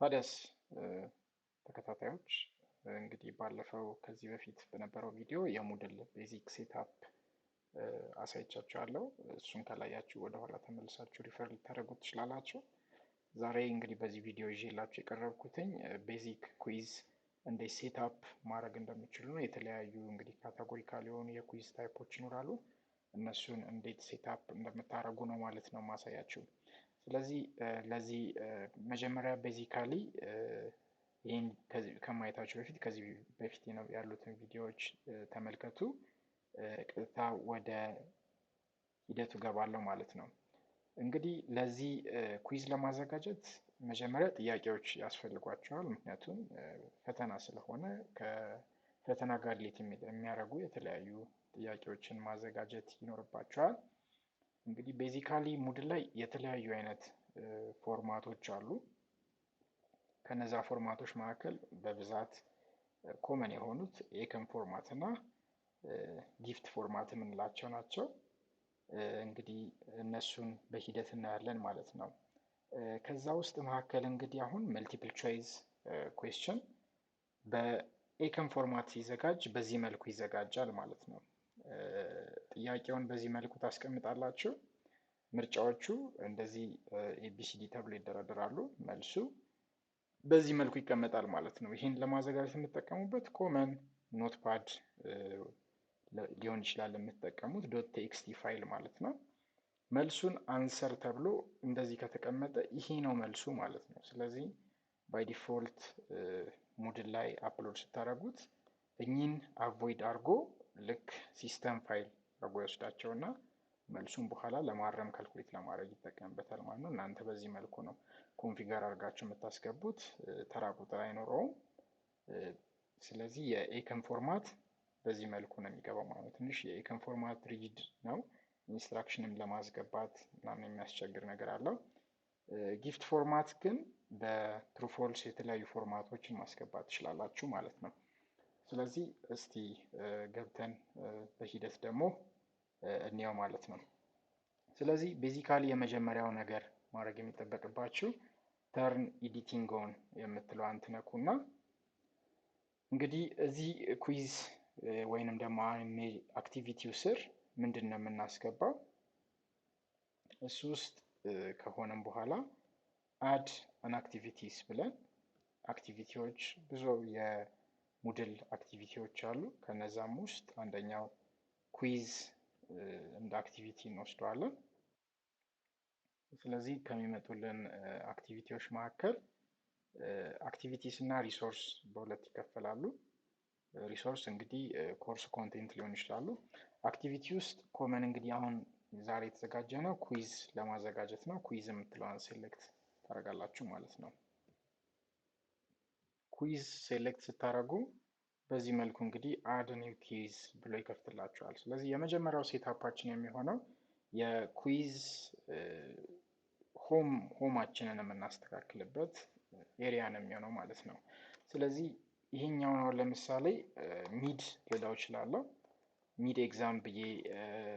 ታዲያስ ተከታታዮች እንግዲህ ባለፈው ከዚህ በፊት በነበረው ቪዲዮ የሙድል ቤዚክ ሴትአፕ አሳይቻችኋለሁ። እሱን ካላያችሁ ወደኋላ ተመልሳችሁ ሪፈር ልታደርጉት ትችላላችሁ። ዛሬ እንግዲህ በዚህ ቪዲዮ ይዤላችሁ የቀረብኩትኝ ቤዚክ ኩዊዝ እንዴት ሴትአፕ ማድረግ እንደሚችሉ ነው። የተለያዩ እንግዲህ ካታጎሪካል የሆኑ የኩዊዝ ታይፖች ይኖራሉ። እነሱን እንዴት ሴትአፕ እንደምታደርጉ ነው ማለት ነው ማሳያችሁ። ስለዚህ ለዚህ መጀመሪያ ቤዚካሊ ይህን ከማየታችሁ በፊት ከዚህ በፊት ያሉትን ቪዲዮዎች ተመልከቱ። ቀጥታ ወደ ሂደቱ ገባለሁ ማለት ነው። እንግዲህ ለዚህ ኩዊዝ ለማዘጋጀት መጀመሪያ ጥያቄዎች ያስፈልጓቸዋል። ምክንያቱም ፈተና ስለሆነ ከፈተና ጋር ሪሌት የሚያደርጉ የተለያዩ ጥያቄዎችን ማዘጋጀት ይኖርባቸዋል። እንግዲህ ቤዚካሊ ሙድል ላይ የተለያዩ አይነት ፎርማቶች አሉ። ከነዛ ፎርማቶች መካከል በብዛት ኮመን የሆኑት ኤከም ፎርማት እና ጊፍት ፎርማት የምንላቸው ናቸው። እንግዲህ እነሱን በሂደት እናያለን ማለት ነው። ከዛ ውስጥ መካከል እንግዲህ አሁን መልቲፕል ቾይስ ኩዌስችን በኤከም ፎርማት ሲዘጋጅ በዚህ መልኩ ይዘጋጃል ማለት ነው። ጥያቄውን በዚህ መልኩ ታስቀምጣላችሁ። ምርጫዎቹ እንደዚህ ኤቢሲዲ ተብሎ ይደረደራሉ። መልሱ በዚህ መልኩ ይቀመጣል ማለት ነው። ይህን ለማዘጋጀት የምትጠቀሙበት ኮመን ኖትፓድ ሊሆን ይችላል የምትጠቀሙት .txt ፋይል ማለት ነው። መልሱን አንሰር ተብሎ እንደዚህ ከተቀመጠ ይሄ ነው መልሱ ማለት ነው። ስለዚህ ባይ ዲፎልት ሙድል ላይ አፕሎድ ስታደርጉት እኚህን አቮይድ አድርጎ ልክ ሲስተም ፋይል አድርጎ ይወስዳቸውና መልሱን በኋላ ለማረም ካልኩሌት ለማድረግ ይጠቀምበታል ማለት ነው። እናንተ በዚህ መልኩ ነው ኮንፊገር አድርጋችሁ የምታስገቡት። ተራ ቁጥር አይኖረውም። ስለዚህ የኤከም ፎርማት በዚህ መልኩ ነው የሚገባው ማለት ነው። ትንሽ የኤከም ፎርማት ሪጅድ ነው። ኢንስትራክሽንም ለማስገባት ምናምን የሚያስቸግር ነገር አለው። ጊፍት ፎርማት ግን በትሩ ፎልስ የተለያዩ ፎርማቶችን ማስገባት ትችላላችሁ ማለት ነው። ስለዚህ እስቲ ገብተን በሂደት ደግሞ እንየው ማለት ነው። ስለዚህ ቤዚካሊ የመጀመሪያው ነገር ማድረግ የሚጠበቅባችሁ ተርን ኤዲቲንግ ኦን የምትለዋን ትነኩና እንግዲህ እዚህ ኩዊዝ ወይንም ደግሞ አክቲቪቲው ስር ምንድን ነው የምናስገባው? እሱ ውስጥ ከሆነም በኋላ አድ አን አክቲቪቲስ ብለን አክቲቪቲዎች ብዙ የሙድል አክቲቪቲዎች አሉ። ከነዛም ውስጥ አንደኛው ኩዊዝ እንደ አክቲቪቲ እንወስደዋለን። ስለዚህ ከሚመጡልን አክቲቪቲዎች መካከል አክቲቪቲስ እና ሪሶርስ በሁለት ይከፈላሉ። ሪሶርስ እንግዲህ ኮርስ ኮንቴንት ሊሆን ይችላሉ። አክቲቪቲ ውስጥ ኮመን እንግዲህ አሁን ዛሬ የተዘጋጀ ነው ኩዊዝ ለማዘጋጀት ነው። ኩዊዝ የምትለዋን ሴሌክት ታደርጋላችሁ ማለት ነው። ኩዊዝ ሴሌክት ስታደርጉ በዚህ መልኩ እንግዲህ አድ ኒው ኩዊዝ ብሎ ይከፍትላችኋል። ስለዚህ የመጀመሪያው ሴታፓችን የሚሆነው የኩዊዝ ሆማችንን የምናስተካክልበት ኤሪያ ነው የሚሆነው ማለት ነው። ስለዚህ ይሄኛውን አሁን ለምሳሌ ሚድ ልለው እችላለሁ። ሚድ ኤግዛም ብዬ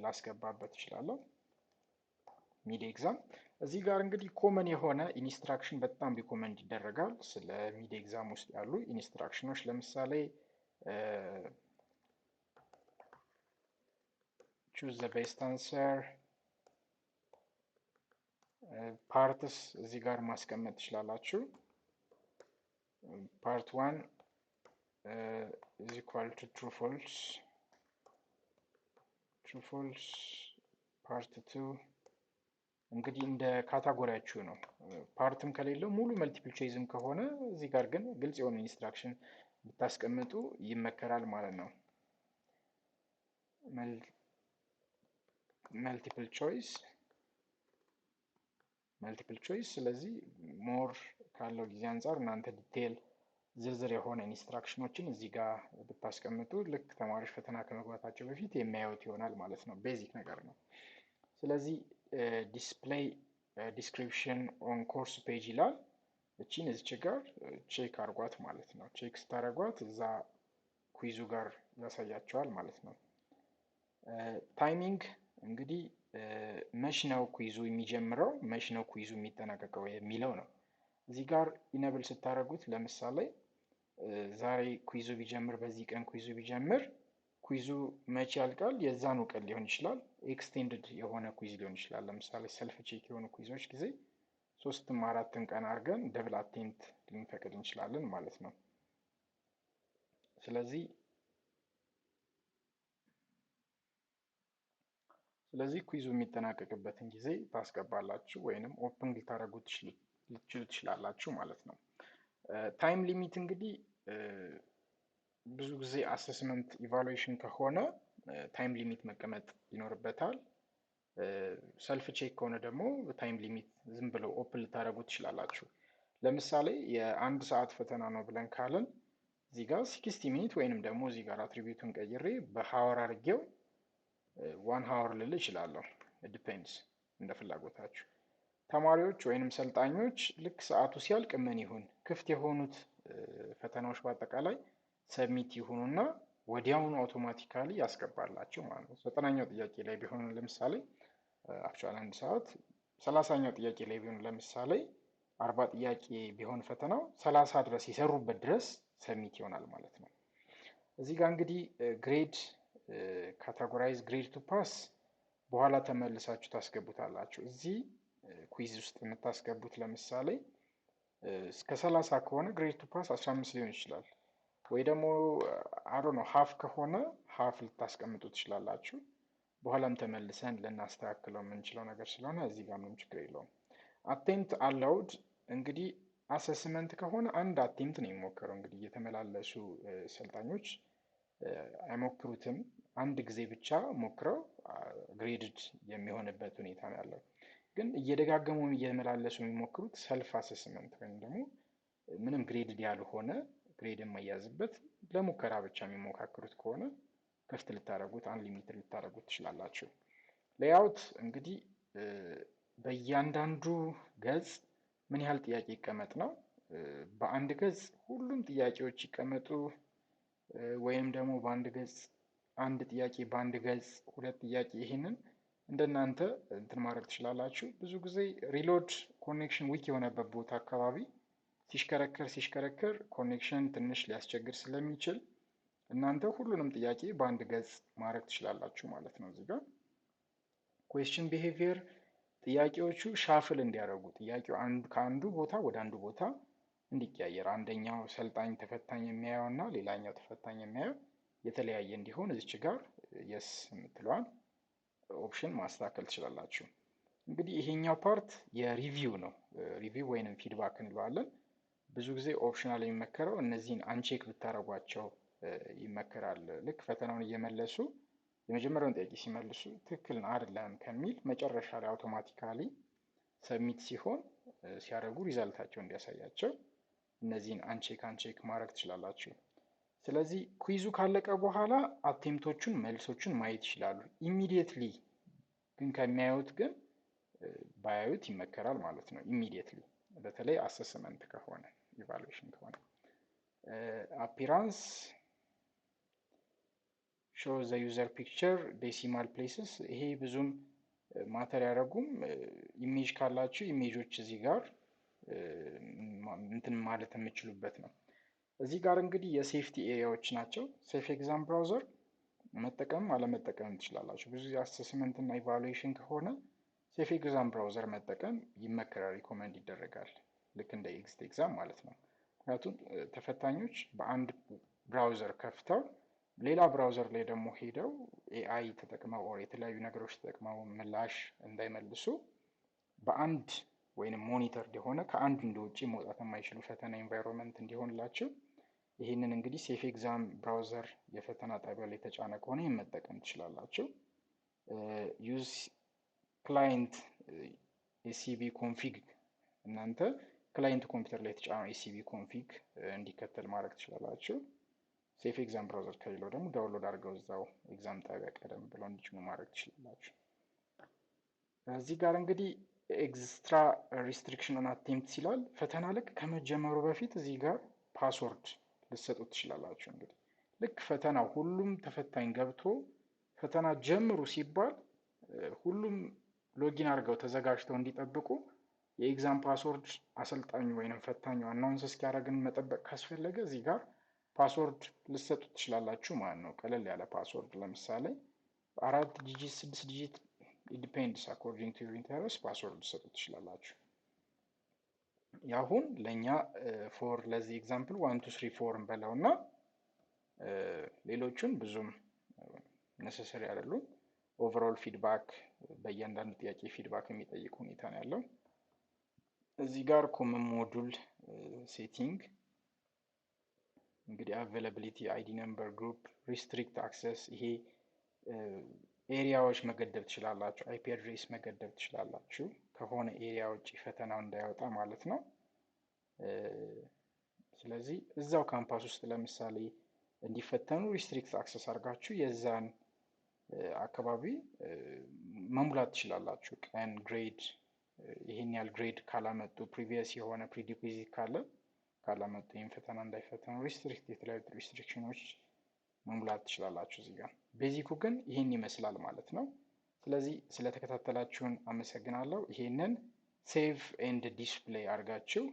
ላስገባበት እችላለሁ። ሚድ ኤግዛም እዚህ ጋር እንግዲህ ኮመን የሆነ ኢንስትራክሽን በጣም ሪኮመንድ ይደረጋል። ስለ ሚድ ኤግዛም ውስጥ ያሉ ኢንስትራክሽኖች ለምሳሌ choose the best answer ፓርትስ እዚህ ጋር ማስቀመጥ ትችላላችሁ። ፓርት 1 is equal to true false ፓርት 2 እንግዲህ እንደ ካታጎሪያችሁ ነው። ፓርትም ከሌለው ሙሉ መልቲፕል ቾይዝም ከሆነ እዚህ ጋር ግን ግልጽ የሆነ ኢንስትራክሽን ብታስቀምጡ ይመከራል ማለት ነው። መልቲፕል ቾይስ ስለዚህ ሞር ካለው ጊዜ አንጻር እናንተ ዲቴል ዝርዝር የሆነ ኢንስትራክሽኖችን እዚህ ጋር ብታስቀምጡ ልክ ተማሪዎች ፈተና ከመግባታቸው በፊት የሚያዩት ይሆናል ማለት ነው። ቤዚክ ነገር ነው። ስለዚህ ዲስፕሌይ ዲስክሪፕሽን ኦን ኮርስ ፔጅ ይላል። እቺን እዚች ጋር ቼክ አርጓት ማለት ነው። ቼክ ስታረጓት እዛ ኩዊዙ ጋር ያሳያቸዋል ማለት ነው። ታይሚንግ እንግዲህ መች ነው ኩዊዙ የሚጀምረው፣ መች ነው ኩዊዙ የሚጠናቀቀው የሚለው ነው። እዚህ ጋር ኢነብል ስታደርጉት ለምሳሌ ዛሬ ኩይዙ ቢጀምር በዚህ ቀን ኩይዙ ቢጀምር ኩይዙ መቼ ያልቃል? የዛኑ ቀን ሊሆን ይችላል። ኤክስቴንድድ የሆነ ኩይዝ ሊሆን ይችላል። ለምሳሌ ሰልፍ ቼክ የሆኑ ኩይዞች ጊዜ 3ም 4ም ቀን አድርገን ደብል አቴምፕት ልንፈቅድ እንችላለን ማለት ነው። ስለዚህ ኩይዙ የሚጠናቀቅበትን ጊዜ ታስገባላችሁ ወይንም ኦፕን ልታደርጉ ልትችሉ ትችላላችሁ ማለት ነው። ታይም ሊሚት እንግዲህ ብዙ ጊዜ አሰስመንት ኢቫሉዌሽን ከሆነ ታይም ሊሚት መቀመጥ ይኖርበታል። ሰልፍ ቼክ ከሆነ ደግሞ ታይም ሊሚት ዝም ብለው ኦፕን ልታደርጉ ትችላላችሁ። ለምሳሌ የአንድ ሰዓት ፈተና ነው ብለን ካለን እዚህ ጋር 60 ሚኒት ወይንም ደግሞ እዚህ ጋር አትሪቢዩቱን ቀይሬ በሀወር አድርጌው 1 ሀወር ልል እችላለሁ። ዲፔንድስ እንደ ፍላጎታችሁ። ተማሪዎች ወይንም ሰልጣኞች ልክ ሰዓቱ ሲያልቅ ምን ይሁን ክፍት የሆኑት ፈተናዎች በአጠቃላይ ሰብሚት ይሁኑና ወዲያውኑ አውቶማቲካሊ ያስገባላችሁ ማለት ነው። 9ኛው ጥያቄ ላይ ቢሆን ለምሳሌ አክቹዋሊ 1 ሰዓት 30ኛው ጥያቄ ላይ ቢሆን ለምሳሌ 40 ጥያቄ ቢሆን ፈተናው 30 ድረስ የሰሩበት ድረስ ሰብሚት ይሆናል ማለት ነው። እዚህ ጋር እንግዲህ ግሬድ ካታጎራይዝ ግሬድ ቱ ፓስ በኋላ ተመልሳችሁ ታስገቡታላችሁ። እዚህ ኩዊዝ ውስጥ የምታስገቡት ለምሳሌ እስከ 30 ከሆነ ግሬድ ቱ ፓስ 15 ሊሆን ይችላል። ወይ ደግሞ አዶ ነው ሀፍ ከሆነ ሀፍ ልታስቀምጡ ትችላላችሁ። በኋላም ተመልሰን ልናስተካክለው የምንችለው ነገር ስለሆነ እዚህ ጋር ምንም ችግር የለውም። አቴምፕት አላውድ እንግዲህ አሰስመንት ከሆነ አንድ አቴምፕት ነው የሚሞከረው። እንግዲህ የተመላለሱ ሰልጣኞች አይሞክሩትም። አንድ ጊዜ ብቻ ሞክረው ግሬድድ የሚሆንበት ሁኔታ ነው ያለው። ግን እየደጋገሙ እየመላለሱ የሚሞክሩት ሰልፍ አሰስመንት ወይም ደግሞ ምንም ግሬድድ ያልሆነ ግሬድ የማያዝበት ለሙከራ ብቻ የሚሞካክሩት ከሆነ ክፍት ልታደርጉት አንሊሚትድ ልታደርጉት ትችላላችሁ። ሌይአውት እንግዲህ በእያንዳንዱ ገጽ ምን ያህል ጥያቄ ይቀመጥ ነው። በአንድ ገጽ ሁሉም ጥያቄዎች ይቀመጡ ወይም ደግሞ በአንድ ገጽ አንድ ጥያቄ በአንድ ገጽ 2 ጥያቄ ይሄንን እንደናንተ እንትን ማድረግ ትችላላችሁ። ብዙ ጊዜ ሪሎድ ኮኔክሽን ዊክ የሆነበት ቦታ አካባቢ ሲሽከረከር ኮኔክሽን ትንሽ ሊያስቸግር ስለሚችል እናንተ ሁሉንም ጥያቄ በአንድ ገጽ ማድረግ ትችላላችሁ ማለት ነው። እዚህ ጋር ኩዌስችን ቢሄቪየር ጥያቄዎቹ ሻፍል እንዲያደርጉ ጥያቄው ከአንዱ ቦታ ወደ አንዱ ቦታ እንዲቀያየር አንደኛው ሰልጣኝ ተፈታኝ የሚያየው እና ሌላኛው ተፈታኝ የሚያየው የተለያየ እንዲሆን እዚች ጋር የስ የምትለዋን ኦፕሽን ማስተካከል ትችላላችሁ። እንግዲህ ይሄኛው ፓርት የሪቪው ነው። ሪቪው ወይንም ፊድባክ እንለዋለን። ብዙ ጊዜ ኦፕሽናል የሚመከረው እነዚህን አንቼክ ብታደርጓቸው ይመከራል። ልክ ፈተናውን እየመለሱ የመጀመሪያውን ጥያቄ ሲመልሱ ትክክል አይደለም ከሚል መጨረሻ ላይ አውቶማቲካሊ ሰብሚት ሲሆን ሲያደርጉ ሪዛልታቸው እንዲያሳያቸው እነዚህን አንቼክ ማድረግ ትችላላችሁ። ስለዚህ ኩይዙ ካለቀ በኋላ አቴምቶቹን መልሶቹን ማየት ይችላሉ። ኢሚዲየትሊ ግን ከሚያዩት ግን ባያዩት ይመከራል ማለት ነው። ኢሚዲየትሊ በተለይ አሰስመንት ከሆነ ኢቫሉዌሽን ከሆነ አፒራንስ ሾው ዘ ዩዘር ፒክቸር ዴሲማል ፕሌስስ ይሄ ብዙም ማተር ያደረጉም። ኢሜጅ ካላችሁ ኢሜጆች እዚህ ጋር እንትን ማለት የምችሉበት ነው። እዚህ ጋር እንግዲህ የሴፍቲ ኤሪያዎች ናቸው። ሴፍ ኤግዛም ብራውዘር መጠቀም አለመጠቀም ትችላላችሁ። ብዙ ጊዜ አሰስመንት እና ኢቫሉዌሽን ከሆነ ሴፍ ኤግዛም ብራውዘር መጠቀም ይመከራል፣ ሪኮመንድ ይደረጋል። ልክ እንደ ኤግዚት ኤግዛም ማለት ነው። ምክንያቱም ተፈታኞች በአንድ ብራውዘር ከፍተው ሌላ ብራውዘር ላይ ደግሞ ሄደው ኤአይ ተጠቅመው ኦር የተለያዩ ነገሮች ተጠቅመው ምላሽ እንዳይመልሱ በአንድ ወይንም ሞኒተር የሆነ ከአንድ እንደ ውጭ መውጣት የማይችሉ ፈተና ኤንቫይሮንመንት እንዲሆንላቸው ይህንን እንግዲህ ሴፍ ኤግዛም ብራውዘር የፈተና ጣቢያ ላይ የተጫነ ከሆነ መጠቀም ትችላላችሁ። ዩዝ ክላይንት ኤሲቢ ኮንፊግ እናንተ ክላይንት ኮምፒውተር ላይ የተጫነው ኤሲቢ ኮንፊግ እንዲከተል ማድረግ ትችላላችሁ። ሴፍ ኤግዛም ብራውዘር ከሌለው ደግሞ ዳውንሎድ አድርገው እዛው ኤግዛም ጣቢያ ቀደም ብለው እንዲጭኑ ማድረግ ትችላላችሁ። እዚህ ጋር እንግዲህ ኤክስትራ ሪስትሪክሽን ኦን አቴምፕት ይላል። ፈተና ልክ ከመጀመሩ በፊት እዚህ ጋር ፓስወርድ ልትሰጡት ትችላላችሁ። እንግዲህ ልክ ፈተና ሁሉም ተፈታኝ ገብቶ ፈተና ጀምሩ ሲባል ሁሉም ሎጊን አድርገው ተዘጋጅተው እንዲጠብቁ የኤግዛም ፓስወርድ አሰልጣኙ ወይንም ፈታኙ አናውንስ እስኪያደርግን መጠበቅ ካስፈለገ እዚህ ጋር ፓስወርድ ልትሰጡ ትችላላችሁ ማለት ነው። ቀለል ያለ ፓስወርድ ለምሳሌ 4 ዲጂት 6 ዲጂት ዲፔንድስ አኮርዲንግ ቱ ዩር ኢንተረስት ፓስወርድ ልትሰጡ ትችላላችሁ። ያሁን ለእኛ ፎር ለዚህ ኤግዛምፕል 1 2 3 4 እንበለው እና ሌሎቹን ብዙም ነሰሰሪ አይደሉም። ኦቨርኦል ፊድባክ በእያንዳንዱ ጥያቄ ፊድባክ የሚጠይቅ ሁኔታ ነው ያለው። እዚህ ጋር ኮመን ሞዱል ሴቲንግ እንግዲህ አቬላቢሊቲ፣ አይዲ ነምበር፣ ግሩፕ፣ ሪስትሪክት አክሰስ ይሄ ኤሪያዎች መገደብ ትችላላችሁ። አይፒ አድሬስ መገደብ ትችላላችሁ ከሆነ ኤሪያ ውጭ ፈተናው እንዳይወጣ ማለት ነው። ስለዚህ እዛው ካምፓስ ውስጥ ለምሳሌ እንዲፈተኑ ሪስትሪክት አክሰስ አድርጋችሁ የዛን አካባቢ መሙላት ትችላላችሁ። ቀን፣ ግሬድ፣ ይሄን ያህል ግሬድ ካላመጡ ፕሪቪየስ የሆነ ፕሪዲኩዊዚት ካላመጡ ይህን ፈተና እንዳይፈተኑ ሪስትሪክት የተለያዩ ሪስትሪክሽኖች መሙላት ትችላላችሁ እዚህ ጋር። ቤዚኩ ግን ይህን ይመስላል ማለት ነው። ስለዚህ ስለተከታተላችሁን አመሰግናለሁ። ይሄንን ሴቭ ኤንድ ዲስፕሌይ አድርጋችሁ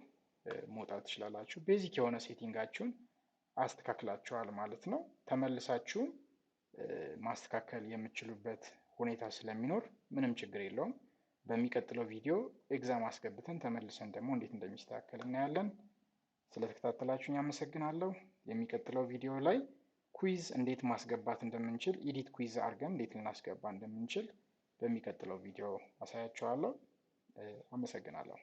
መውጣት ትችላላችሁ። ቤዚክ የሆነ ሴቲንጋችሁን አስተካክላችኋል ማለት ነው። ተመልሳችሁም ማስተካከል የምትችሉበት ሁኔታ ስለሚኖር ምንም ችግር የለውም። በሚቀጥለው ቪዲዮ ኤግዛም አስገብተን ተመልሰን ደግሞ እንዴት እንደሚስተካከል እናያለን። ስለተከታተላችሁኝ አመሰግናለሁ። የሚቀጥለው ቪዲዮ ላይ ኩዊዝ እንዴት ማስገባት እንደምንችል ኢዲት ኩዊዝ አድርገን እንዴት ልናስገባ እንደምንችል በሚቀጥለው ቪዲዮ አሳያችኋለሁ። አመሰግናለሁ።